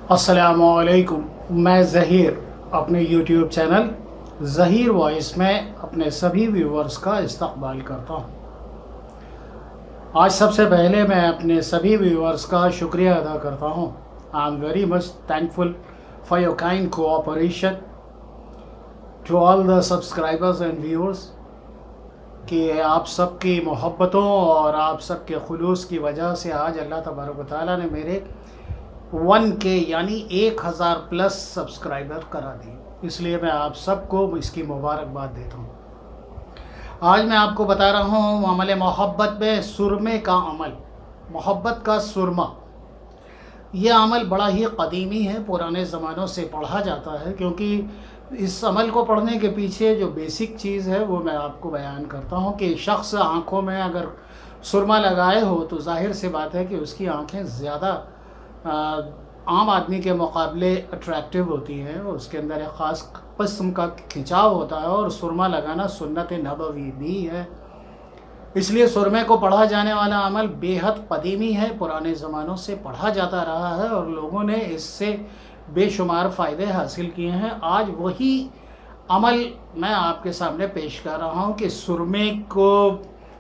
अस्सलामुअलैकुम। मैं ज़हीर अपने यूट्यूब चैनल ज़हीर वॉइस में अपने सभी व्यूवर्स का इस्तकबाल करता हूँ। आज सबसे पहले मैं अपने सभी व्यूवर्स का शुक्रिया अदा करता हूँ। I am very much thankful for your kind cooperation to all the subscribers and viewers कि आप सबकी मोहब्बतों और आप सबके खुलूस की वजह से आज अल्लाह तबारक व तआला ने मेरे 1K यानी 1000 प्लस सब्सक्राइबर करा दिए। इसलिए मैं आप सबको इसकी मुबारकबाद देता हूँ। आज मैं आपको बता रहा हूँ अमल मोहब्बत में सुरमे का अमल, मोहब्बत का सुरमा। यह अमल बड़ा ही कदीमी है, पुराने ज़मानों से पढ़ा जाता है, क्योंकि इस अमल को पढ़ने के पीछे जो बेसिक चीज़ है वो मैं आपको बयान करता हूँ कि शख्स आँखों में अगर सुरमा लगाए हो तो जाहिर सी बात है कि उसकी आँखें ज़्यादा आम आदमी के मुकाबले अट्रैक्टिव होती हैं, उसके अंदर एक ख़ास किस्म का खिंचाव होता है और सुरमा लगाना सुन्नत नबवी भी है। इसलिए सुरमे को पढ़ा जाने वाला अमल बेहद कदीमी है, पुराने ज़मानों से पढ़ा जाता रहा है और लोगों ने इससे बेशुमार फ़ायदे हासिल किए हैं। आज वही अमल मैं आपके सामने पेश कर रहा हूँ कि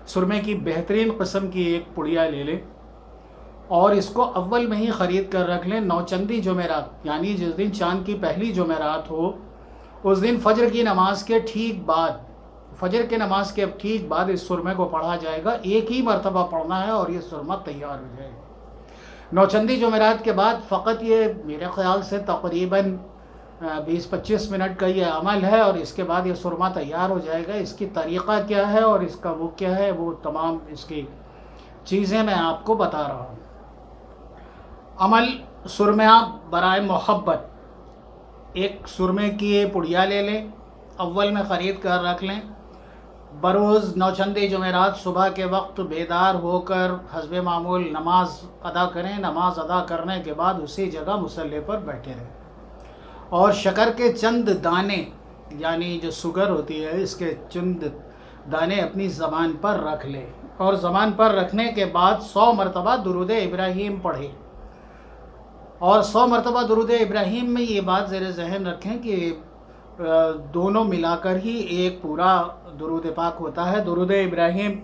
सुरमे की बेहतरीन किस्म की एक पुड़िया ले लें और इसको अव्वल में ही ख़रीद कर रख लें। नौचंदी जुमेरात यानी जिस दिन चाँद की पहली जुमेरात हो उस दिन फजर की नमाज़ के ठीक बाद इस सुरमे को पढ़ा जाएगा। एक ही मरतबा पढ़ना है और ये सुरमा तैयार हो जाएगा। नौचंदी जुमेरात के बाद फ़कत ये मेरे ख़्याल से तकरीबन 20-25 मिनट का ये अमल है और इसके बाद ये सुरमा तैयार हो जाएगा। इसकी तरीक़ा क्या है और इसका वो क्या है, वो तमाम इसकी चीज़ें मैं आपको बता रहा हूँ। अमल सुरमा बराए मोहब्बत, एक सुरमे की पुड़िया ले लें, अव्वल में ख़रीद कर रख लें। बरोज़ नौचंदी जुमेरात सुबह के वक्त बेदार होकर हस्बे मामूल नमाज अदा करें। नमाज अदा करने के बाद उसी जगह मुसल्ले पर बैठे रहें और शक्कर के चंद दाने यानी जो शुगर होती है इसके चंद दाने अपनी ज़बान पर रख लें और ज़बान पर रखने के बाद 100 मरतबा दुरूद इब्राहीम पढ़ें। और 100 मरतबा दुरूद इब्राहीम में ये बात ज़ेर ज़हन रखें कि दोनों मिलाकर ही एक पूरा दुरूद पाक होता है। दुरूद इब्राहीम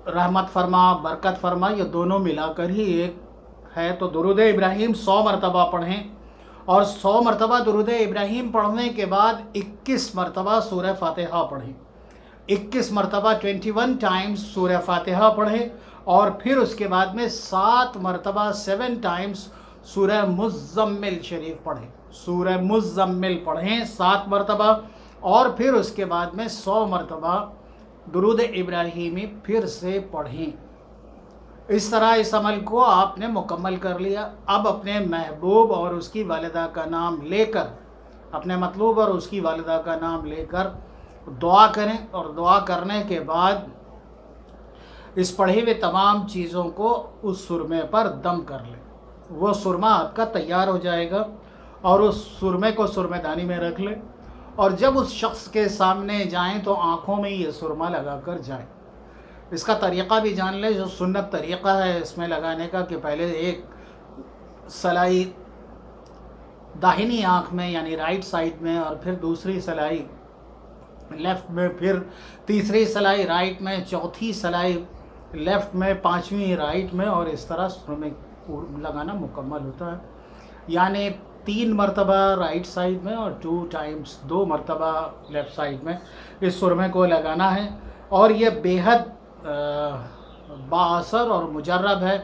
रहमत फरमा, बरकत फरमा, ये दोनों मिलाकर ही एक है। तो दुरूद इब्राहीम 100 मरतबा पढ़ें और 100 मरतबा दुरूद इब्राहीम पढ़ने के बाद 21 मरतबा सूरह फातिहा पढ़ें। 21 मरतबा 21 टाइम्स सूरह फातिहा पढ़ें और फिर उसके बाद में 7 मरतबा 7 टाइम्स सूरह मुज़्ज़म्मिल शरीफ पढ़ें। सूरह मुज़्ज़म्मिल पढ़ें 7 मरतबा और फिर उसके बाद में 100 मरतबा दुरूद इब्राहीमी फिर से पढ़ें। इस तरह इस अमल को आपने मुकम्मल कर लिया। अब अपने महबूब और उसकी वालिदा का नाम लेकर, अपने मतलूब और उसकी वालिदा का नाम लेकर दुआ करें और दुआ करने के बाद इस पढ़े हुए तमाम चीज़ों को उस सुरमे पर दम कर लें। वो सुरमा आपका तैयार हो जाएगा और उस सुरमे को सुरमेदानी में रख लें और जब उस शख्स के सामने जाएं तो आँखों में ये सुरमा लगा कर जाएँ। इसका तरीक़ा भी जान लें, जो सुन्नत तरीक़ा है इसमें लगाने का, कि पहले एक सलाई दाहिनी आँख में यानी राइट साइड में और फिर दूसरी सलाई लेफ़्ट में, फिर तीसरी सलाई राइट में, चौथी सलाई लेफ़्ट में, पांचवी राइट में, और इस तरह सुरमे लगाना मुकम्मल होता है। यानी 3 मरतबा राइट साइड में और 2 मरतबा लेफ़्ट साइड में इस सुरमे को लगाना है और यह बेहद बाअसर और मुजर्रब है।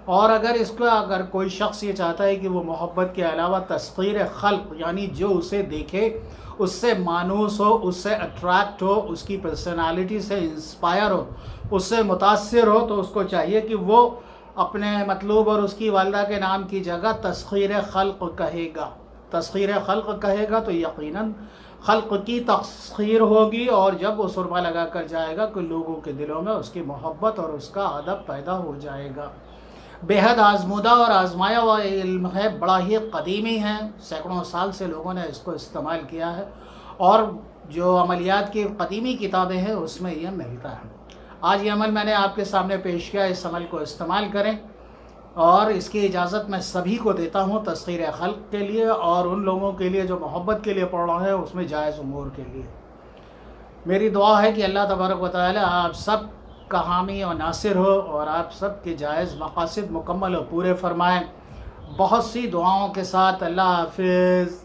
और अगर कोई शख्स ये चाहता है कि वो मोहब्बत के अलावा तस्ख़ीर खल्क़ यानी जो उसे देखे उससे मानूस हो, उससे अट्रैक्ट हो, उसकी पर्सनालिटी से इंस्पायर हो, उससे मुतासिर हो, तो उसको चाहिए कि वो अपने मतलूब और उसकी वालिदा के नाम की जगह तस्ख़ीर खल्क़ कहेगा। तस्ख़ीर खल्क़ कहेगा तो यकीनन खल्क़ की तस्ख़ीर होगी और जब वो सुरमा लगा कर जाएगा कि लोगों के दिलों में उसकी मोहब्बत और उसका अदब पैदा हो जाएगा। बेहद आजमूदा और आजमाया हुआ इल्म है, बड़ा ही कदीमी है, सैकड़ों साल से लोगों ने इसको इस्तेमाल किया है और जो अमलियात की कदीमी किताबें हैं उसमें यह मिलता है। आज ये अमल मैंने आपके सामने पेश किया, इस अमल को इस्तेमाल करें اور اس کی اجازت میں سبھی کو دیتا ہوں تذکیر خلق کے لیے اور ان لوگوں کے لیے جو محبت کے لیے پڑھ رہے ہیں اس میں جائز امور کے لیے۔ میری دعا ہے کہ اللہ تبارک و تعالی آپ سب کا حامی و ناصر ہو اور آپ سب کے جائز مقاصد مکمل و پورے فرمائیں۔ بہت سی دعاؤں کے ساتھ اللہ حافظ۔